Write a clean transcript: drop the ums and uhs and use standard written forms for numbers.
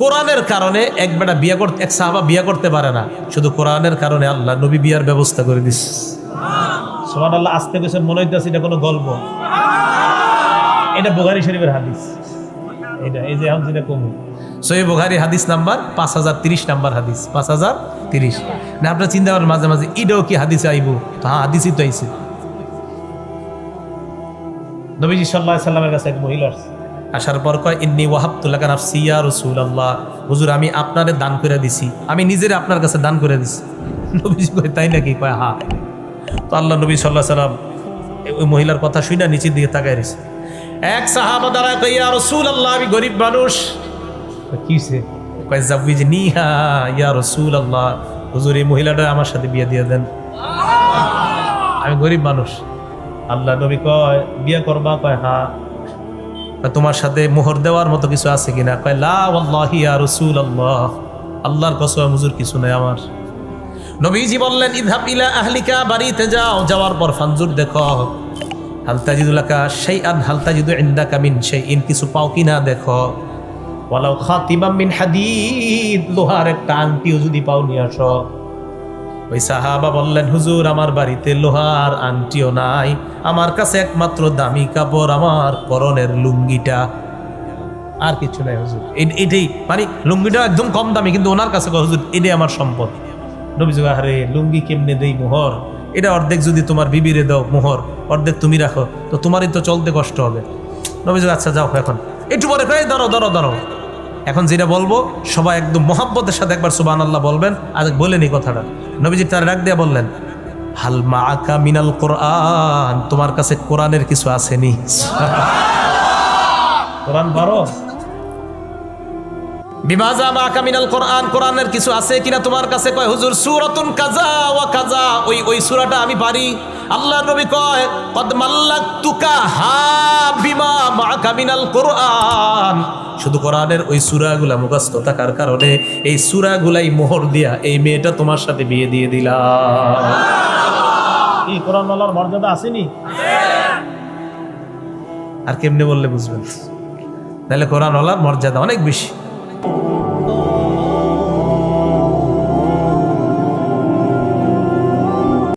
কোরআনের কারণে এক সাহাবা বিয়া করতে পারে না, শুধু কোরআনের কারণে আল্লাহ নবী বিয়ার ব্যবস্থা করে দিস। সুবহানাল্লাহ। আসতে পেছন মনে হইতেছে এটা কোনো গল্প, এটা বুখারী শরীফের হাদিস। এই যে এখন যেটা কমু সহিহ বুখারী হাদিস নাম্বার 5030 নাম্বার হাদিস, 5030 না। আপনার চিন্তা করেন মাঝে মাঝে এটাও কি হাদিসে আইব? হ্যাঁ, হাদিসই তো আইছে। নবীজি সাল্লাল্লাহু আলাইহি সাল্লামের কাছে এক মহিলা আসার পর কয়, ইন্নী ওয়াহাবতু লাকা নাফসি ইয়া রাসূলুল্লাহ, হুজুর আমি আপনারে দান করে দিছি, আমি নিজেরে আপনার কাছে দান করে দিছি। নবীজি কয়, তাই নাকি? কয় হ্যাঁ। তো আল্লাহ নবী সাল্লাল্লাহু আলাইহি সাল্লাম ওই মহিলার কথা শুনে নিচের দিকে তাকায় রয়েছে। এক সাহাবা দাঁড়ায় কয়, ইয়া রাসূলুল্লাহ আমি গরিব মানুষ। কিছে? কয় জাওয়িজনিহা ইয়া রাসূলুল্লাহ, হুজুর এই মহিলাটা আমার সাথে বিয়ে দিয়ে দেন, আমি গরিব মানুষ। আল্লাহ নবী কয়, বিয়ে করবা? কয় হ্যাঁ। তোমার সাথে মোহর দেওয়ার মতো কিছু আছে কিনা? কয় লা ওয়াল্লাহি ইয়া রাসূলুল্লাহ, আল্লাহর কসম হুজুর কিছু নাই আমার। নবীজি বললেন, ইযহাব ইলা আহলিকা, বাড়িতে যাও, যাওয়ার পর ফানজুর দেখো, হাল তাজিদু লাকা শাইআন, হাল তাজিদু ইনদাকা মিন শাইইন, কিছু পাও কিনা দেখো। ওয়ালাউ খাতিবাম মিন হাদিদ, লোহার একটা আংটিও যদি পাও নিয়ে আসো। ওই সাহাবা বললেন, হুজুর আমার বাড়িতে লোহার আংটিও নাই, আমার কাছে একমাত্র দামি কাপড় আমার পরনের লুঙ্গিটা, আর কিছু নাই হুজুর। এটাই মানে লুঙ্গিটা একদম কম দামি, কিন্তু ওনার কাছে হুজুর এটাই আমার সম্পদ। নবীজি, আরে লুঙ্গি কেমনে দেই মোহর? এটা অর্ধেক যদি তোমার বিবিরে দাও মোহর, অর্ধেক তুমি রাখো, তো তোমারই তো চলতে কষ্ট হবে। নবীজি, আচ্ছা যাও, এখন একটু পরে কয়ে দাঁড়ো, এখন যেটা বলবো সবাই একদম মোহাব্বতের সাথে একবার সুবহানাল্লাহ বলবেন। আর বলেন এই কথাটা। নবীজি তার ডাক দিয়ে বললেন, হাল মাআকা মিনাল কোরআন, তোমার কাছে কোরআনের কিছু আসেনি? কোরআন পারো? বিমাজা মাআকা মিনাল কোরআন, কোরআনের কিছু আছে কিনা তোমার কাছে? কয় হুজুর সূরাতুন কাযা ওয়া কাযা, ওই সূরাটা আমি পারি। আল্লাহর নবী কয়, কদ মাল্লাকতুকা হা বিমা মাআকা মিনাল কোরআন, শুধু কোরআনের ওই সূরাগুলা মুখস্থ থাকার কারণে এই সূরাগুলাই মোহর দিয়া এই মেয়েটা তোমার সাথে বিয়ে দিয়ে দিলাম। এই কোরআনওয়ালার মর্যাদা আসেনি? আর কেমনে বললে বুঝবেন? তাহলে কোরআনওয়ালার মর্যাদা অনেক বেশি।